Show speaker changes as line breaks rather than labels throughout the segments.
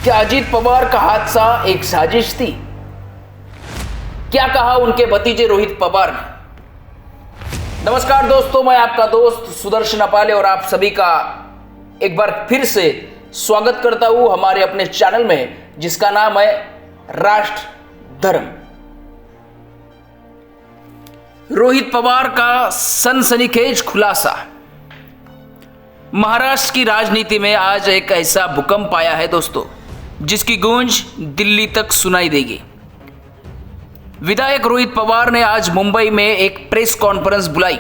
क्या अजीत पवार का हादसा एक साजिश थी? क्या कहा उनके भतीजे रोहित पवार ने? नमस्कार दोस्तों, मैं आपका दोस्त सुदर्शन अपाले और आप सभी का एक बार फिर से स्वागत करता हूं हमारे अपने चैनल में, जिसका नाम है राष्ट्र धर्म। रोहित पवार का सनसनीखेज खुलासा। महाराष्ट्र की राजनीति में आज एक ऐसा भूकंप आया है दोस्तों, जिसकी गूंज दिल्ली तक सुनाई देगी। विधायक रोहित पवार ने आज मुंबई में एक प्रेस कॉन्फ्रेंस बुलाई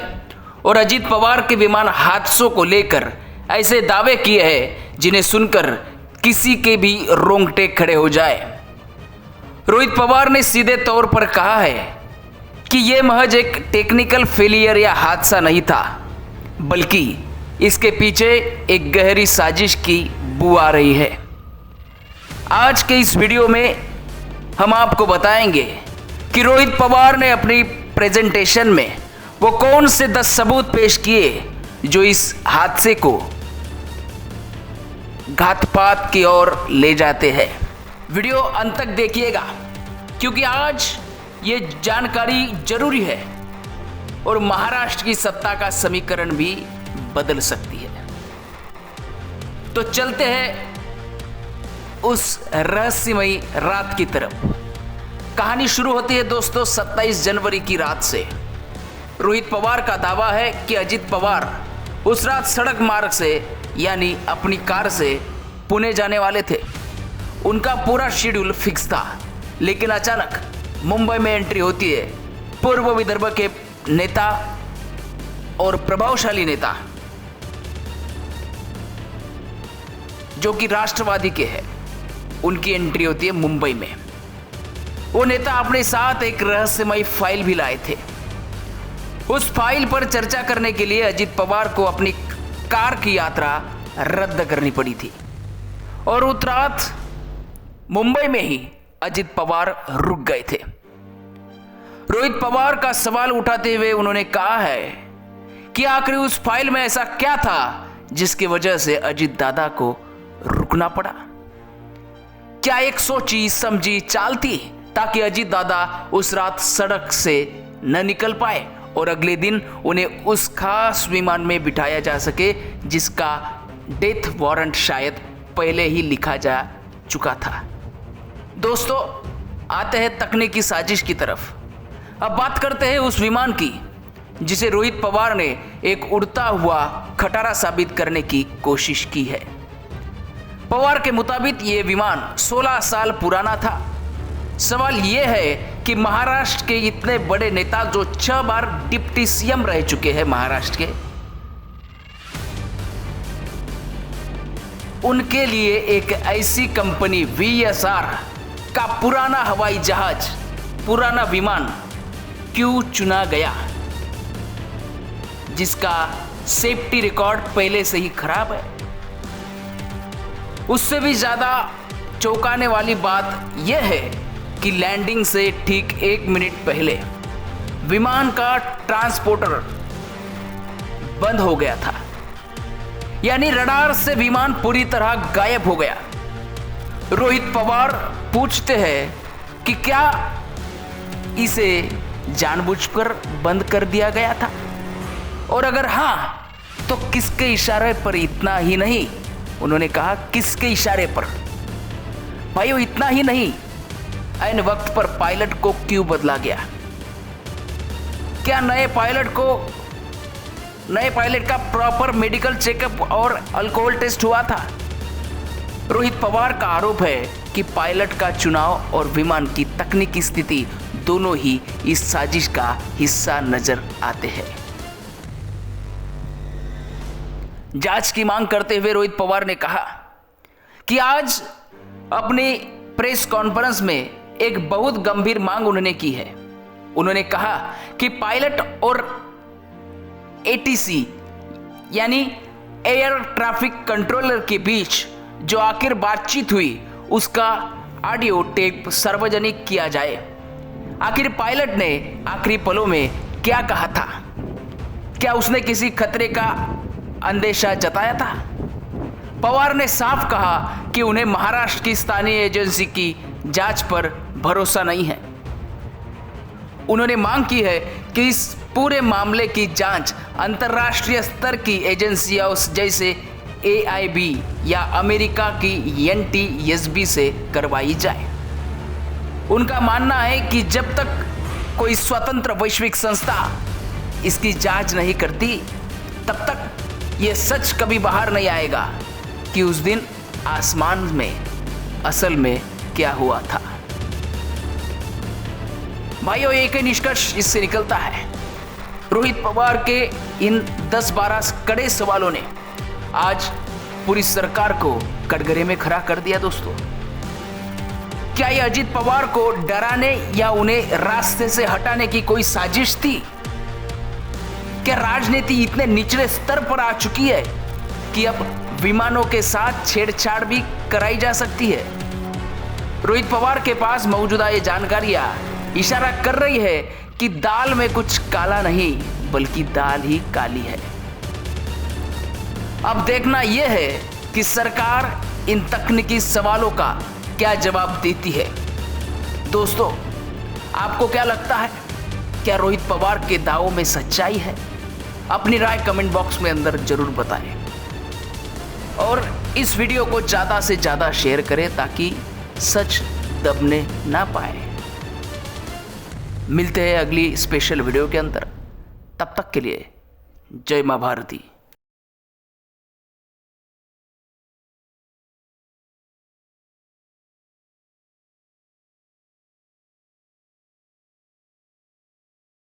और अजीत पवार के विमान हादसों को लेकर ऐसे दावे किए हैं जिन्हें सुनकर किसी के भी रोंगटे खड़े हो जाए। रोहित पवार ने सीधे तौर पर कहा है कि यह महज एक टेक्निकल फेलियर या हादसा नहीं था, बल्कि इसके पीछे एक गहरी साजिश की बू आ रही है। आज के इस वीडियो में हम आपको बताएंगे कि रोहित पवार ने अपनी प्रेजेंटेशन में वो कौन से 10 सबूत पेश किए जो इस हादसे को घातपात की ओर ले जाते हैं। वीडियो अंत तक देखिएगा, क्योंकि आज ये जानकारी जरूरी है और महाराष्ट्र की सत्ता का समीकरण भी बदल सकती है। तो चलते हैं उस रहस्यमयी रात की तरफ। कहानी शुरू होती है दोस्तों 27 जनवरी की रात से। रोहित पवार का दावा है कि अजीत पवार उस रात सड़क मार्ग से यानी अपनी कार से पुणे जाने वाले थे। उनका पूरा शेड्यूल फिक्स था, लेकिन अचानक मुंबई में एंट्री होती है पूर्व विदर्भ के नेता और प्रभावशाली नेता जो कि राष्ट्रवादी के हैं। उनकी एंट्री होती है मुंबई में। वो नेता अपने साथ एक रहस्यमयी फाइल भी लाए थे। उस फाइल पर चर्चा करने के लिए अजीत पवार को अपनी कार की यात्रा रद्द करनी पड़ी थी और उस रात मुंबई में ही अजीत पवार रुक गए थे। रोहित पवार का सवाल उठाते हुए उन्होंने कहा है कि आखिर उस फाइल में ऐसा क्या था जिसकी वजह से अजीत दादा को रुकना पड़ा। क्या एक सोची समझी चाल थी ताकि अजीत दादा उस रात सड़क से न निकल पाए और अगले दिन उन्हें उस खास विमान में बिठाया जा सके जिसका डेथ वारंट शायद पहले ही लिखा जा चुका था। दोस्तों, आते हैं तकनीकी साजिश की तरफ। अब बात करते हैं उस विमान की जिसे रोहित पवार ने एक उड़ता हुआ खटारा साबित करने की कोशिश की है। पवार के मुताबिक ये विमान 16 साल पुराना था। सवाल यह है कि महाराष्ट्र के इतने बड़े नेता जो 6 बार डिप्टी सीएम रह चुके हैं महाराष्ट्र के, उनके लिए एक ऐसी कंपनी VSR का पुराना हवाई जहाज, पुराना विमान क्यों चुना गया, जिसका सेफ्टी रिकॉर्ड पहले से ही खराब है। उससे भी ज्यादा चौंकाने वाली बात यह है कि लैंडिंग से ठीक 1 मिनट पहले विमान का ट्रांसपोर्टर बंद हो गया था, यानी रडार से विमान पूरी तरह गायब हो गया। रोहित पवार पूछते हैं कि क्या इसे जानबूझकर बंद कर दिया गया था, और अगर हां तो किसके इशारे पर। इतना ही नहीं, उन्होंने कहा किसके इशारे पर। भाइयों, इतना ही नहीं, ऐन वक्त पर पायलट को क्यों बदला गया? क्या नए पायलट का प्रॉपर मेडिकल चेकअप और अल्कोहल टेस्ट हुआ था? रोहित पवार का आरोप है कि पायलट का चुनाव और विमान की तकनीकी स्थिति दोनों ही इस साजिश का हिस्सा नजर आते हैं। जांच की मांग करते हुए रोहित पवार ने कहा कि आज अपनी प्रेस कॉन्फ्रेंस में एक बहुत गंभीर मांग उन्होंने की है। उन्होंने कहा कि पायलट और ATC यानी एयर ट्रैफिक कंट्रोलर के बीच जो आखिर बातचीत हुई उसका ऑडियो टेप सार्वजनिक किया जाए। आखिर पायलट ने आखिरी पलों में क्या कहा था? क्या उसने किसी खतरे का अंदेशा जताया था? पवार ने साफ कहा कि उन्हें महाराष्ट्र की स्थानीय एजेंसी की जांच पर भरोसा नहीं है। उन्होंने मांग की है कि इस पूरे मामले की जांच अंतर्राष्ट्रीय स्तर की एजेंसियों जैसे AIB या अमेरिका की NTSB से करवाई जाए। उनका मानना है कि जब तक कोई स्वतंत्र वैश्विक संस्था इसकी जांच नहीं करती, तब तक ये सच कभी बाहर नहीं आएगा कि उस दिन आसमान में असल में क्या हुआ था। भाइयों, एक ही निष्कर्ष इससे निकलता है, रोहित पवार के इन 10-12 कड़े सवालों ने आज पूरी सरकार को कटघरे में खड़ा कर दिया। दोस्तों, क्या यह अजित पवार को डराने या उन्हें रास्ते से हटाने की कोई साजिश थी? क्या राजनीति इतने निचले स्तर पर आ चुकी है कि अब विमानों के साथ छेड़छाड़ भी कराई जा सकती है? रोहित पवार के पास मौजूदा ये जानकारियां इशारा कर रही है कि दाल में कुछ काला नहीं, बल्कि दाल ही काली है। अब देखना यह है कि सरकार इन तकनीकी सवालों का क्या जवाब देती है। दोस्तों, आपको क्या लगता है? क्या रोहित पवार के दावों में सच्चाई है? अपनी राय कमेंट बॉक्स में अंदर जरूर बताएं और इस वीडियो को ज़्यादा से ज़्यादा शेयर करें ताकि सच दबने ना पाए। मिलते हैं अगली स्पेशल वीडियो के अंदर। तब तक के लिए जय मां भारती।